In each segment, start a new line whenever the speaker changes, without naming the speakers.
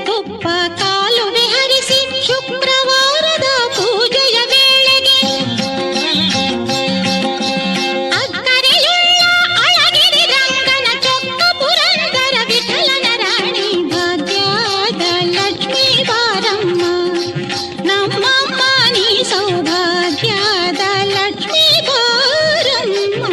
ತುಪ್ಪ ಕಾಲುವೆ ಹರಿಸಿ ಶುಕ್ರವಾರದ ಪೂಜೆಯ ವೇಳೆಗೆ ಅಕ್ಕರೆಯುಳ್ಳ ಅಳಗಿರಿ ರಂಗನ ಚೊಕ್ಕ ಪುರಂದರ ವಿಠಲನ ರಾಣಿ ಭಾಗ್ಯದ ಲಕ್ಷ್ಮೀ ಬಾರಮ್ಮ ನಮ್ಮಮ್ಮ ನೀ ಸೌಭಾಗ್ಯದ ಲಕ್ಷ್ಮೀ ಬಾರಮ್ಮ.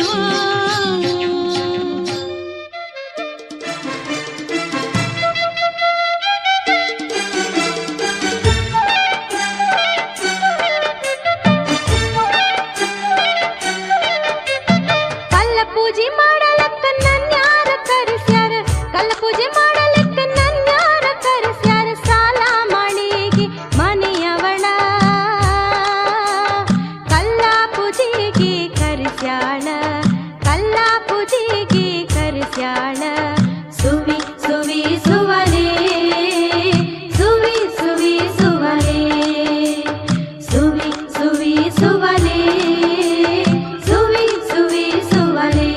ಪೂಜೆ ಮಾಡಲಕ್ಕ ನನ್ಯಾರ ಕರೆಸ್ಯಾರ ಕಲ್ಲ ಪೂಜೆ ಮಾಡಲಕ್ಕ ನನ್ಯಾರ ಕರೆಸ್ಯಾರ ಸಾಲ ಮಳಿಗೆ ಮನೆಯವಳ ಕಲ್ಲ ಪೂಜೆಗೆ ಕರೆಸ್ಯಾಳ ಕಲ್ಲ ಪೂಜೆಗೆ ಕರೆಸ್ಯಾಳ ಸುವಿ ಸುವಿ ಸುವಲೇ ಸುವಿ ಸುವಿ ಸುವಲೇ ಸುವಿ ಸುವಿ ಸುವಲೇ ಸುವಿ ಸುವಿ ಸುವಲೇ.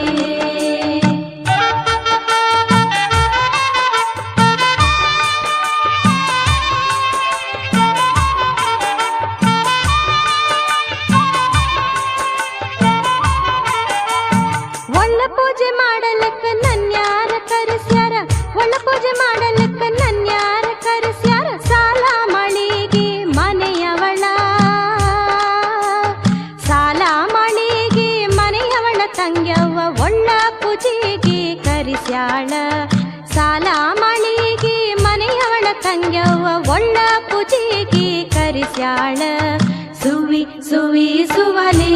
ಒಳ್ಳ ಪೂಜೆ ಮಾಡಲಕ್ಕ ನನ್ಯಾರ ಕರೆಸ್ಯಾರ ಒಳ್ಳ ಪೂಜೆ ಮಾಡಲಕ್ಕ ನನ್ಯಾರ ಕರೆಸ್ಯಾರ ಸಾಲ ಮಳಿಗೆ ಮನೆಯವಳ ಸಾಲ ಮಳಿಗೆ ಮನೆಯವಳ ತಂಗ್ಯವ್ವ ಒಳ್ಳ ಪೂಜೆಗೆ ಕರೆಸ್ಯಾಳ ಸಾಲ ಮಳಿಗೆ ಮನೆಯವಳ ತಂಗ್ಯವ್ವ ಒಳ್ಳ ಪೂಜೆಗೆ ಕರೆಸ್ಯಾಳ ಸುವಿ ಸುವಿ ಸುವಲೇ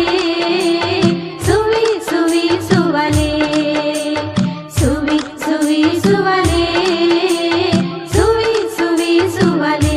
ಸುವಿ ಸುವಿ ಸುವಲೇ ಸುವಿ ಸುವಿ ಸುವಲೇ ಸುವಿ ಸುವಿ ಸುವಲೇ.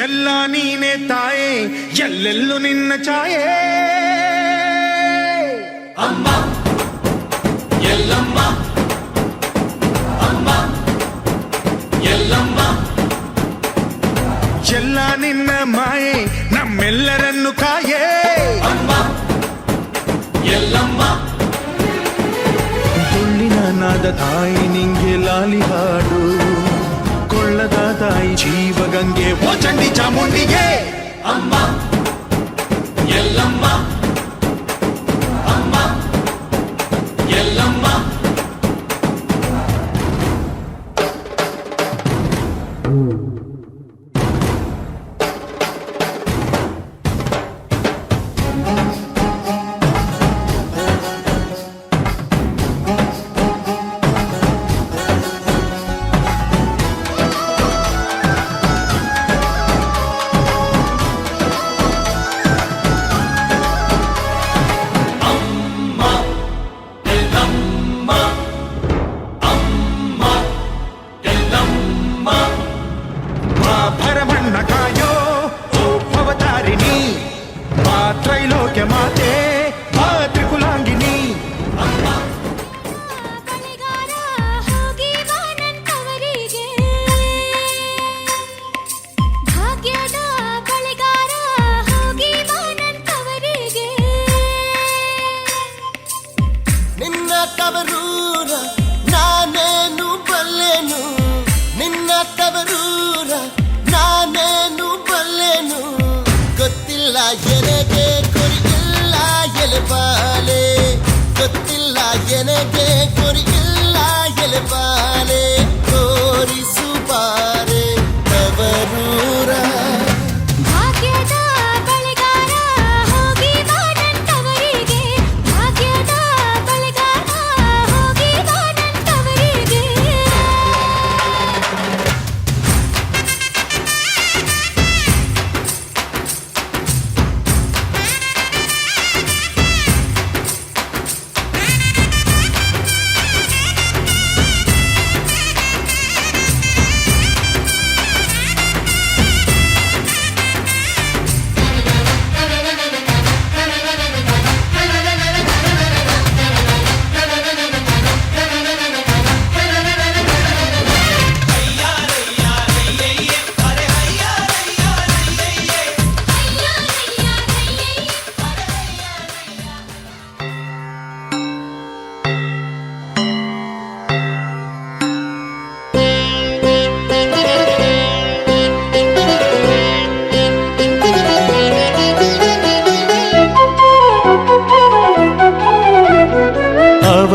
ಎಲ್ಲ ನೀನೆ ತಾಯೇ ಎಲ್ಲೆಲ್ಲೂ ನಿನ್ನ ಛಾಯೆ ಅಮ್ಮ ಎಲ್ಲಮ್ಮ ಅಮ್ಮ ಎಲ್ಲಮ್ಮ ಎಲ್ಲ ನಿನ್ನ ಮಾಯೆ ನಮ್ಮೆಲ್ಲರನ್ನು ಕಾಯೇ ಅಮ್ಮ ಎಲ್ಲಮ್ಮ ತುಳ್ಳಿನ ನಾದ ತಾಯಿ ನಿಂಗೆ ಲಾಲಿ ಹಾಡು ಕೊಳ್ಳದ ತಾಯಿ ಜೀವಗಂಗೆ ಓ ಚಂಡಿ ಚಾಮುಂಡಿಗೆ ಅಮ್ಮ ಎಲ್ಲಮ್ಮ ಅಮ್ಮ ಎಲ್ಲಮ್ಮ
ಎನಗೆ ಕೊರಿಗಿಲ್ಲ ಎಲೆಬಾಲೆ ಗೊತ್ತಿಲ್ಲ ಎನಗೆ ಕೊರಿಗಿಲ್ಲ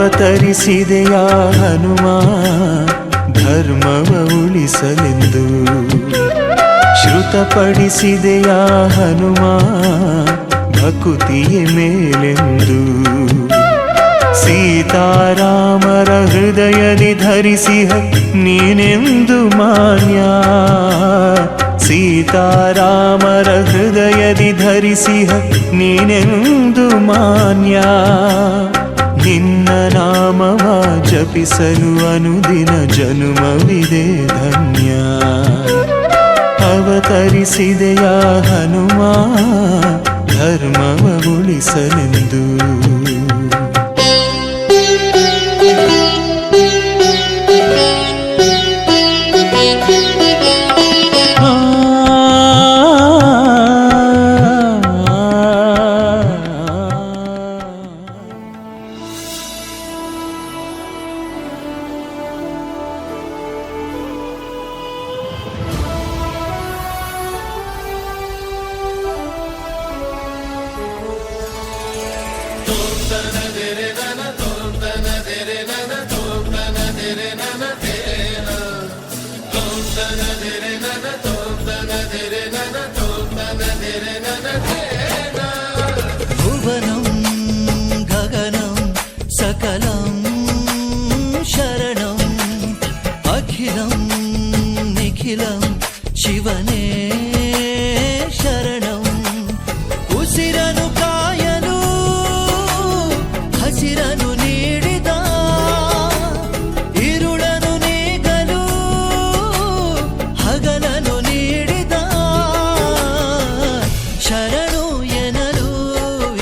ಅವತರಿಸಿದೆಯ ಹನುಮ ಧರ್ಮವ ಉಳಿಸಲೆಂದು ಶ್ರುತಪಡಿಸಿದೆಯ ಹನುಮ ಭಕುತಿಯ ಮೇಲೆಂದು ಸೀತಾರಾಮರ ಹೃದಯದಿ ಧರಿಸಿಹ ನೀನೆಂದು ಮಾನ್ಯ ಸೀತಾರಾಮರ ಹೃದಯದಿ ಧರಿಸಿಹ ನೀನೆಂದು ಮಾನ್ಯ ನಿನ್ನ ನಾಮವ ಜಪಿಸಲು ಅನುದಿನ ಜನುಮವಿದೆ ಧನ್ಯ ಅವತರಿಸಿದೆಯ ಹನುಮ ಧರ್ಮವ ಉಳಿಸಲೆಂದು
ಭುವನಂ ಗಗನಂ ಸಕಲಂ ಶರಣಂ ಅಖಿಲಂ ನಿಖಿಲಂ ಶಿವನೇ ಶರಣಂ ಉಸಿರನು ಕಾಯಲು ಹಸಿರನು ನೀಡಿದ ಇರುಳನು ನೀಗಲು ಹಗಲನು ನೀಡಿದ ಶರಣು ಎನಲು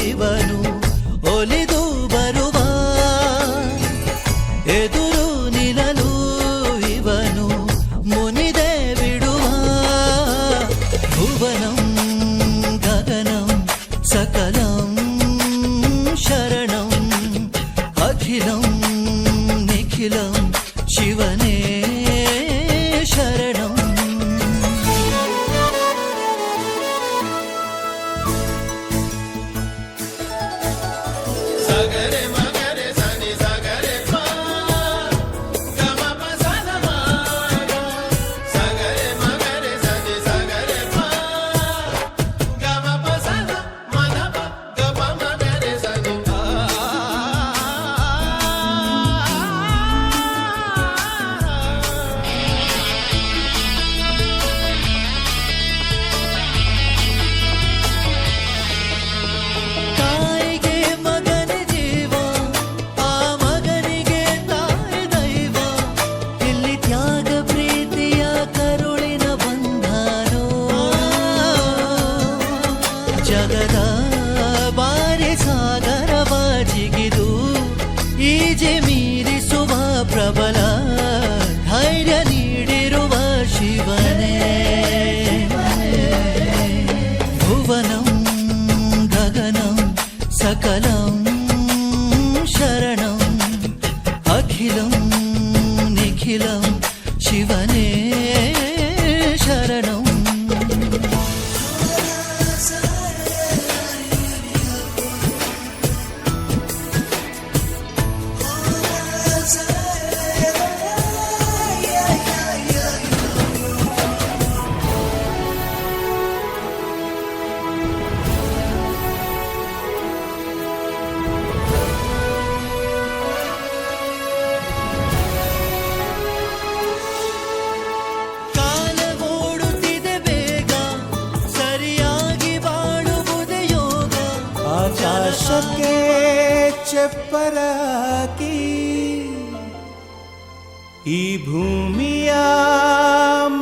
ಇವನು ಒಲಿದು ಬರುವ ಎದುರು ನಿಲ್ಲಲು ಇವನು ಮುನಿದೆ ಬಿಡುವ ಭುವನಂ ಗಗನಂ ಸಕಲಂ ಶರಣಂ ಅಖಿಲಂ ನಿಖಿಲಂ ಶಿವನೇ ಶರಣಂ ತಾಯಿಗೆ ಮಗನ ಜೀವ ಆ ಮಗನಿಗೆ ತಾಯಿ ದೈವ ಇಲ್ಲಿ ತ್ಯಾಗ ಪ್ರೀತಿಯ ಕರುಳಿನ ಬಂಧನೋ ಜಗದ ಬಾರಿ ಸಾಗರವ ಜಿಗಿದು ಈಜೆ ಮೀರಿಸುವ ಪ್ರಬಲ ಧೈರ್ಯ ನೀಡಿರುವ ಶಿವನೇ ಭುವನಂ ಗಗನಂ ಸಕಲಂ ಶರಣಂ ಅಖಿಲಂ ನಿಖಿಲಂ ಶಿವನೇ ಶರಣಂ ಕಾಲ ಓಡುತ್ತಿದೆ ಬೇಗ ಸರಿಯಾಗಿ ಬಾಳುವುದೇ ಯೋಗ
ಆಕಾಶಕ್ಕೆ ಚೆಪ್ಪರ ಹಾಕಿ ಈ ಭೂಮಿಯ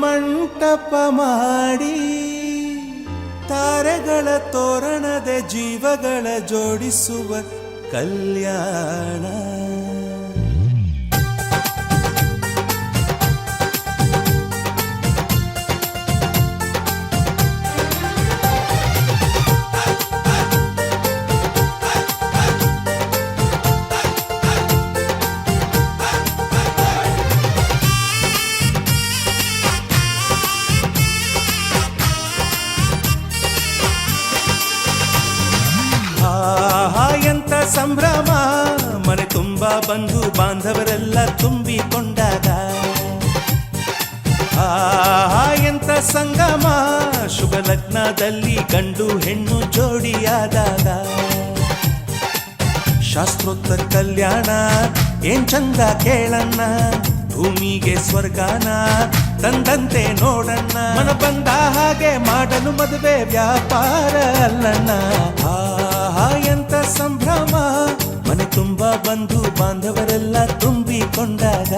ಮಂಟಪ ಮಾಡಿ ತಾರೆಗಳ ತೋರಣದ ಜೀವಗಳ ಜೋಡಿಸುವ ಕಲ್ಯಾಣ ಸಂಭ್ರಮ ಮನೆ ತುಂಬ ಬಂಧು ಬಾಂಧವರೆಲ್ಲ ತುಂಬಿಕೊಂಡಾಗ ಎಂತ ಸಂಗಮ ಶುಭ ಲಗ್ನದಲ್ಲಿ ಗಂಡು ಹೆಣ್ಣು ಜೋಡಿಯಾದಾಗ ಶಾಸ್ತ್ರೋತ್ತರ ಕಲ್ಯಾಣ ಏನ್ ಚಂದ ಕೇಳಣ್ಣ ಭೂಮಿಗೆ ಸ್ವರ್ಗಾನ ತಂದಂತೆ ನೋಡಣ್ಣ ಮನ ಬಂದ ಹಾಗೆ ಮಾಡಲು ಮದುವೆ ವ್ಯಾಪಾರ ಅಲ್ಲಣ್ಣ ಎಂತ ಸಂಭ್ರಮ ಮನೆ ತುಂಬ ಬಂಧು ಬಾಂಧವರೆಲ್ಲ ತುಂಬಿಕೊಂಡಾಗ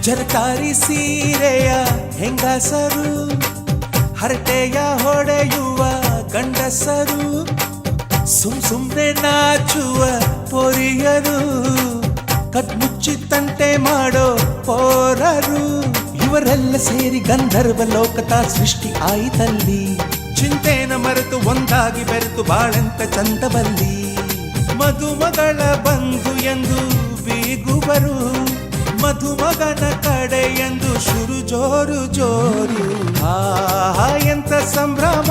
ಜರಕಾರಿ ಸೀರೆಯ ಹೆಂಗಸರು ಹರಟೆಯ ಹೊಡೆಯುವ ಗಂಡಸರು ಸುಮ್ನೆ ನಾಚುವ ಪೊರಿಯರು ಕಟ್ಮುಚ್ಚಿ ತಂಟೆ ಮಾಡೋ ಪೋರರು ಇವರೆಲ್ಲ ಸೇರಿ ಗಂಧರ್ವ ಲೋಕದ ಸೃಷ್ಟಿ ಆಯಿತಲ್ಲಿ ಚಿಂತೆನ ಮರೆತು ಒಂದಾಗಿ ಬೆರೆತು ಬಾಳೆಂತ ಚಂದವಲ್ಲಿ ಮದುಮಗಳ ಬಂಧು ಎಂದು ಬೀಗುವರು ಮಧುಮಗನ ಕಡೆ ಎಂದು ಶುರು ಜೋರು ಜೋರು ಎಂತ ಸಂಭ್ರಮ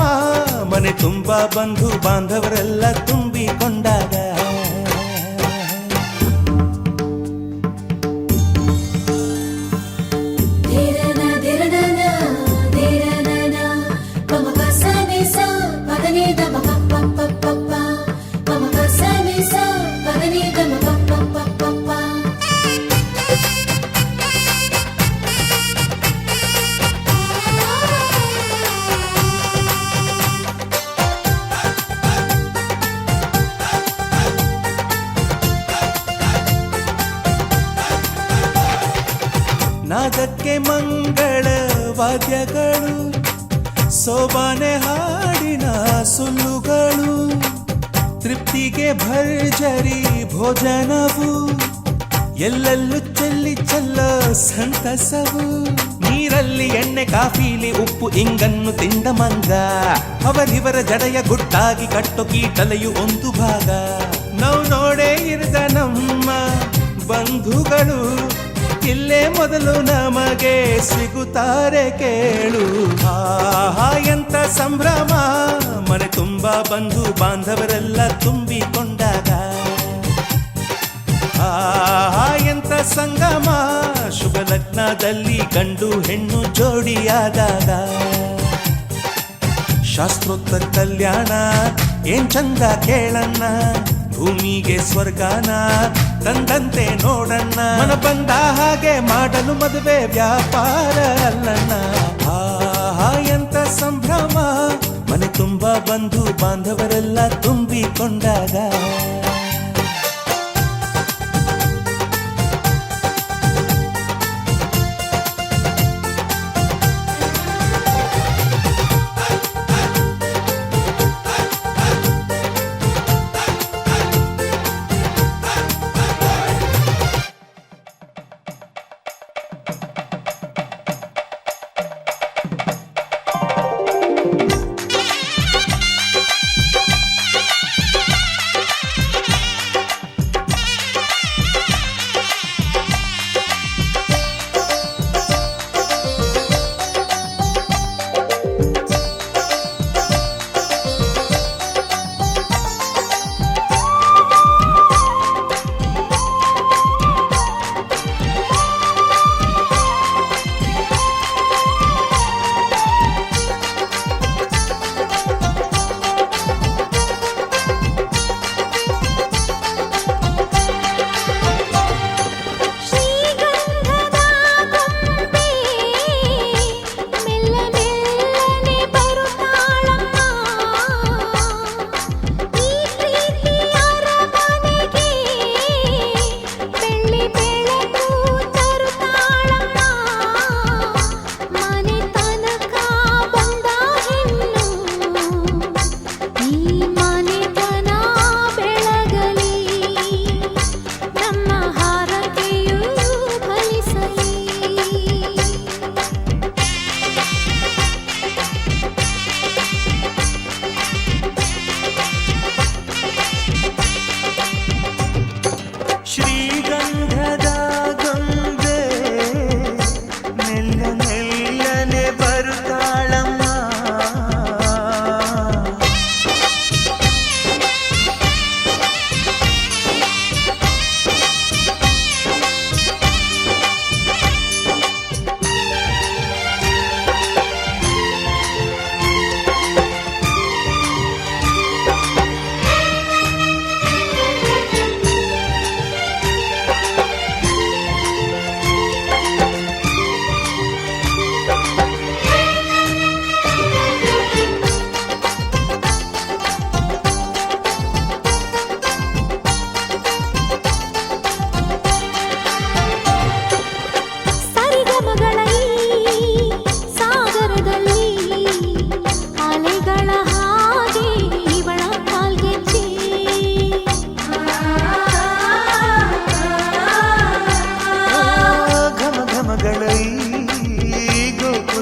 ಮನೆ ತುಂಬ ಬಂಧು ಬಾಂಧವರೆಲ್ಲ ತುಂಬಿಕೊಂಡಾಗ ನಾದಕ್ಕೆ ಮಂಗಳ ವಾದ್ಯಗಳು ಸೋಬಾನೆ ಹಾಡಿನ ಸುಳ್ಳುಗಳು ತೃಪ್ತಿಗೆ ಭರ್ಜರಿ ಭೋಜನವು ಎಲ್ಲೆಲ್ಲೂ ಚೆಲ್ಲಿ ಚೆಲ್ಲ ಸಂತಸವು ನೀರಲ್ಲಿ ಎಣ್ಣೆ ಕಾಫಿಲಿ ಉಪ್ಪು ಇಂಗನ್ನು ತಿಂದ ಮಂಗ ಅವರಿವರ ಜಡೆಯ ಗುಟ್ಟಾಗಿ ಕಟ್ಟು ಕೀಟಲೆಯು ಒಂದು ಭಾಗ ನಾವು ನೋಡೇ ಇರದ ನಮ್ಮ ಬಂಧುಗಳು ಇಲ್ಲೇ ಮೊದಲು ನಮಗೆ ಸಿಗುತ್ತಾರೆ ಕೇಳು ಎಂತ ಸಂಭ್ರಮ ಮನೆ ತುಂಬ ಬಂಧು ಬಾಂಧವರೆಲ್ಲ ತುಂಬಿಕೊಂಡಾಗ ಎಂತ ಸಂಗಮ ಶುಭ ಲಗ್ನದಲ್ಲಿ ಗಂಡು ಹೆಣ್ಣು ಜೋಡಿಯಾದಾಗ ಶಾಸ್ತ್ರೋತ್ತರ ಕಲ್ಯಾಣ ಏನ್ ಚಂದ ಕೇಳಣ್ಣ ಭೂಮಿಗೆ ಸ್ವರ್ಗಾನ ತಂದಂತೆ ನೋಡಣ್ಣ ಮನ ಬಂದ ಹಾಗೆ ಮಾಡಲು ಮದುವೆ ವ್ಯಾಪಾರ ಅಲ್ಲಣ್ಣ ಎಂತ ಸಂಭ್ರಮ ಮನೆ ತುಂಬ ಬಂಧು ಬಾಂಧವರೆಲ್ಲ ತುಂಬಿಕೊಂಡಾಗ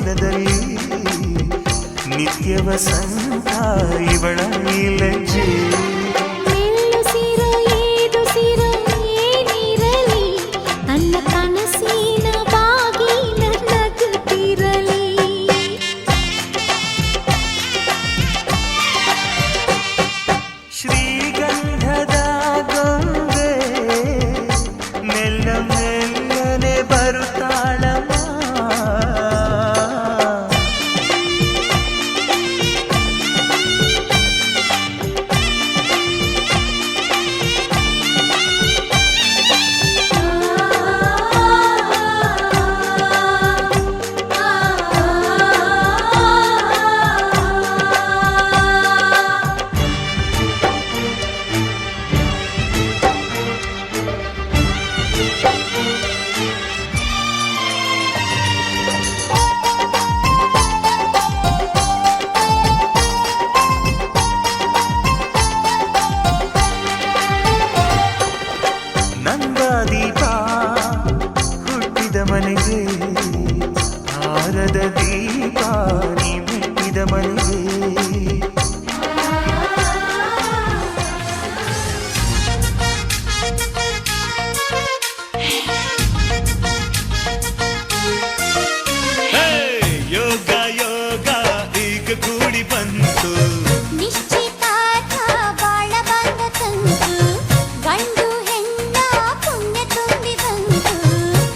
ಮನದಲ್ಲಿ ನಿತ್ಯ ವಸಂತ ಇವಳ ಲಜ್ಜೆ
ಮೆಲ್ಲುಸಿರೋ ಏದುಸಿರೋ ಏನಿರಲಿ ತನ್ನ ಕನಸಿನ ಬಾಗಿನ ನಗುತ್ತಿರಲಿ
ಶ್ರೀಗಂಧದ ಗೊಂಬೆ ಮೆಲ್ಲ ಮೆಲ್ಲನೆ ಬರುತ್ತಾಳಮ್ಮ ನಂದಾದೀಪ ಹುಟ್ಟಿದ ಮನೆಗೆ ಹಾರದ ದೀಪ ನೀ ಮೆಟ್ಟಿದ ಮನೆಗೆ
ಯೋಗ ಯೋಗ ಈಗ ಕೂಡಿ ಬಂತು
ನಿಶ್ಚಿತಾರ್ಥ ಬಾಳ ಬಂದ ತಂತು ಗಂಡು ಹೆಣ್ಣ ಪುಣ್ಯ ತುಂಬಿ ಬಂತು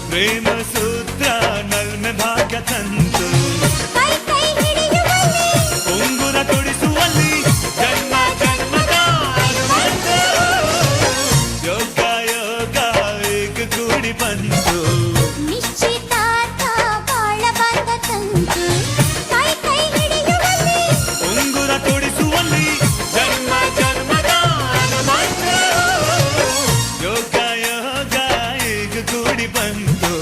ಪ್ರೇಮ ಸೂತ್ರ ನಲ್ಮೆ ಭಾಗ್ಯ ತಂತು
ಕೈ ಕೈ ಹಿಡಿಯುವಲ್ಲಿ
ಉಂಗುರ ತೊಡಿಸುವಲ್ಲಿ ಜನ್ಮ ಜನ್ಮದ ಅನುಬಂಧ. ಯೋಗ ಯೋಗ ಈಗ ಕೂಡಿ ಬಂತು
ನಿಶ್ಚಿತಾರ್ಥ ಬಾಳ ಬಂದ ತಂತು ಕೈ ಕೈ ಹಿಡಿಯುವಲ್ಲಿ
ಉಂಗುರ ತೊಡಿಸುವಲ್ಲಿ ಜನ್ಮ ಜನ್ಮದ ಅನುಬಂಧ. ಯೋಗ ಯೋಗ ಈಗ ಕೂಡಿ ಬಂತು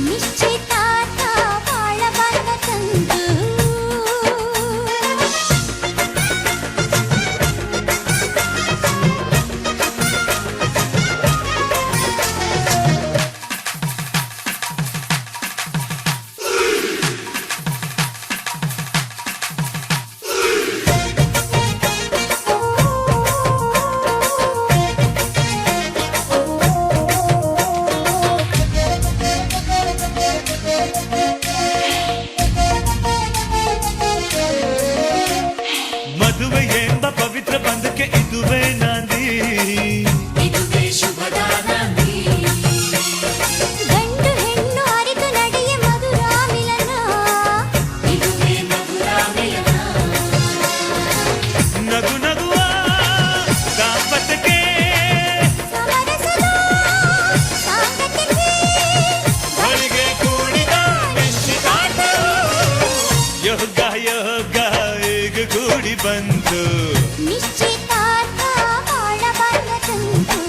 ನಿಶ್ಚಿತಾರ್ಥ ಬಾಳ ಬಂದ ತಂತು
ಮದುವೆ ಎಂಬ ಪವಿತ್ರ ಬಂಧಕ್ಕೆ ಇದುವೇ ನಾಂದಿ
ಗಂಡು ಹೆಣ್ಣು ಅರಿತು ನಡೆಯ ಮಧುರ ಮಿಲನ
ನಗು ನಗುವ ದಾಂಪತ್ಯಕ್ಕೆ
ಸಮರಸದ ಸಾಂಗತ್ಯಕ್ಕೆ
ಹೊಳಿಗೆ ಕೂಡಿದ ನಿಶ್ಚಿತಾರ್ಥ. ಯೋಗ ಯೋಗ ಈಗ ಕೂಡಿ ಬಂತು
ನಿಶ್ಚಿತಾರ್ಥ ಬಾಳ ಬಂದ ತಂತು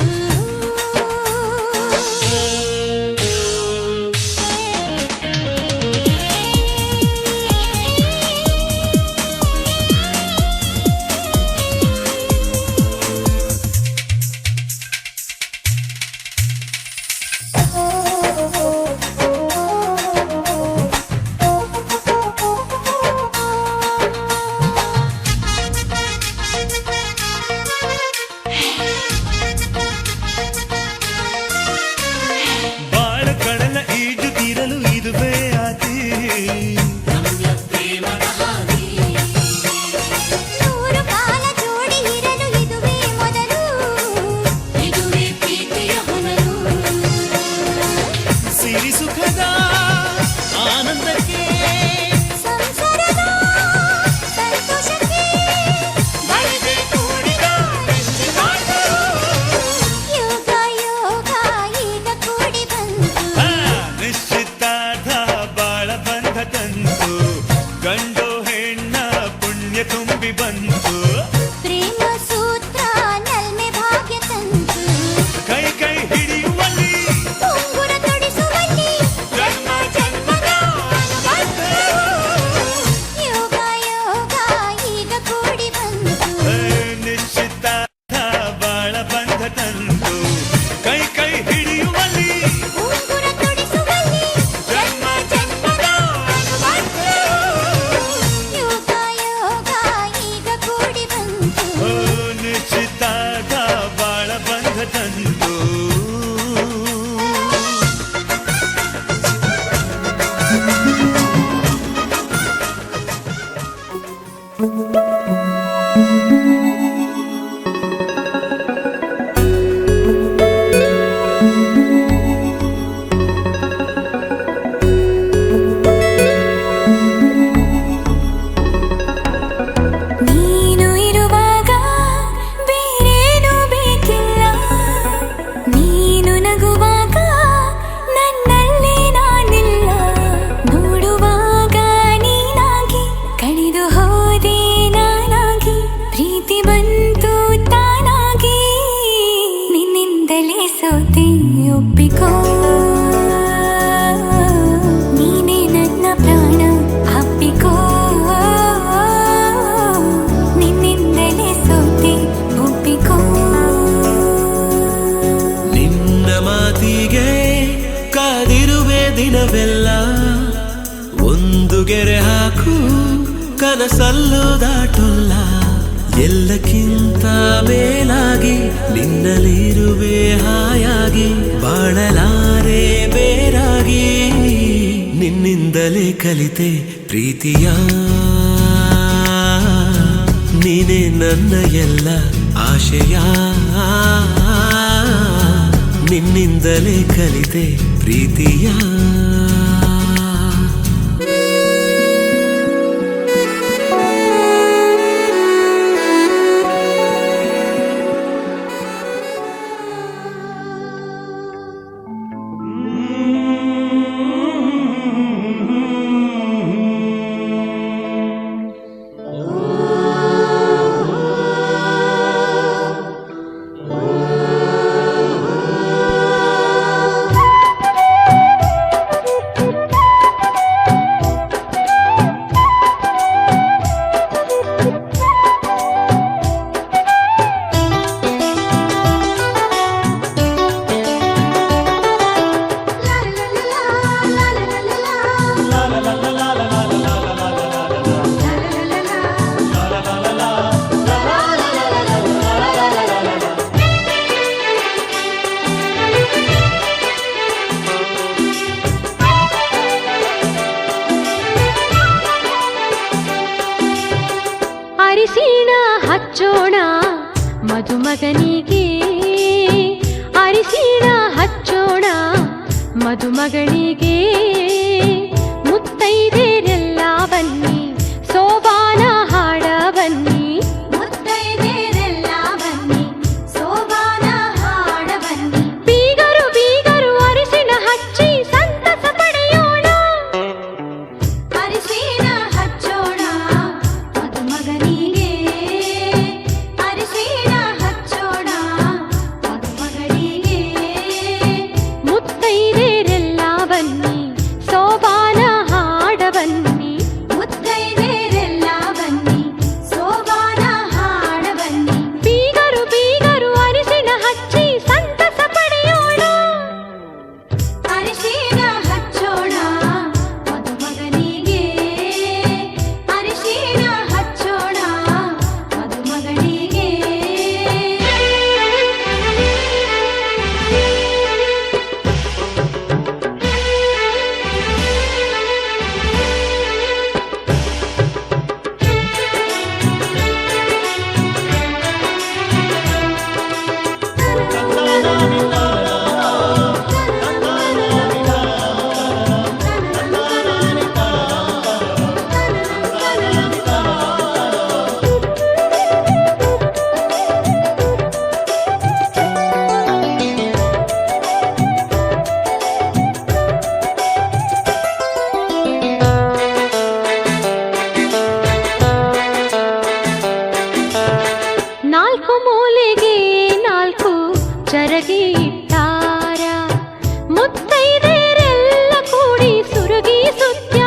ನೀನು ಇರುವಾಗ ಬೇರೇನು ಬೇಕಿಲ್ಲ, ನೀನು ನಗುವಾಗ ನನ್ನಲ್ಲಿ ನಾನಿಲ್ಲ, ನೋಡುವಾಗ ನೀನಾಗಿ ಕಳೆದು ಹೋದೆ ನಾನಾಗಿ, ಪ್ರೀತಿ ಬಂತು ತಾನಾಗಿ, ನಿನ್ನಿಂದಲೇ ಸೋತೆ ಒಪ್ಪಿಕೋ, ನೀನೇ ನನ್ನ ಪ್ರಾಣ ಅಪ್ಪಿಕೋ, ನಿನ್ನಿಂದಲೇ ಸೋತೆ ಒಪ್ಪಿಕೋ.
ನಿನ್ನ ಮಾತಿಗೆ ಕಾದಿರುವೆ ದಿನವೆಲ್ಲ, ಒಂದು ಗೆರೆ ಹಾಕು ಕನಸಲ್ಲೂ ದಾಟೊಲ್ಲ, ಎಲ್ಲಕ್ಕಿಂತ ಮೇಲಾಗಿ ನಿನ್ನಲ್ಲಿರುವೆ ಹಾಯಾಗಿ, ಬಾಳಲಾರೆ ಬೇರಾಗಿ, ನಿನ್ನಿಂದಲೇ ಕಲಿತೆ ಪ್ರೀತಿಯ, ನೀನೇ ನನ್ನ ಎಲ್ಲ ಆಶಯ, ನಿನ್ನಿಂದಲೇ ಕಲಿತೆ ಪ್ರೀತಿಯ.
ಅರಿಶಿಣ ಹಚ್ಚೋಣ ಮದುಮಗನಿಗೆ, ಅರಿಶಿಣ ಹಚ್ಚೋಣ ಮದುಮಗಳಿಗೆ, ಮುತ್ತೈದೆರೆಲ್ಲ ಬನ್ನಿ ಸೋಬಾನ ಹಾಡ ಬನ್ನಿ,
ಮುತ್ತೈದೆರೆಲ್ಲ ಬನ್ನಿ ಸೋಬಾನ ಹಾಡ ಬನ್ನಿ,
ಬೀಗರು ಬೀಗರು ಅರಿಶಿಣ ಹಚ್ಚಿ ಸಂತಸ ಪಡೆಯೋಣ,
ಅರಿಶಿಣ ಹಚ್ಚೋಣ ಮದುಮಗನಿಗೆ, ಅರಿಶಿಣ ಹಚ್ಚೋಣ ಮದುಮಗಳಿಗೆ,
ಮುತ್ತೈದೆರೆಲ್ಲ ಬನ್ನಿ ಸೋಬಾನ ಹಾಡ ಬನ್ನಿ,
ಮುತ್ತೈದೆರೆಲ್ಲ ಬನ್ನಿ ಸೋಬಾನ ಹಾಡ ಬನ್ನಿ,
ಬೀಗರು ಬೀಗರು ಅರಿಶಿಣ ಹಚ್ಚಿ ಸಂತಸ ಪಡೆಯೋಣ,
ಅರಿಶಿಣ ಹಚ್ಚೋಣ ಮದುಮಗನಿಗೆ, ಅರಿಶಿಣ ಹಚ್ಚೋಣ ಮದುಮಗಳಿಗೆ.
ನಾಲ್ಕು ಮೂಲೆಗೆ ನಾಲ್ಕು ಚರಗಿ ಇಟ್ಟಾರ, ಮುತ್ತೈದೆರೆಲ್ಲ ಕೂಡಿ ಸುರುಗಿ ಸುತ್ಯಾರ,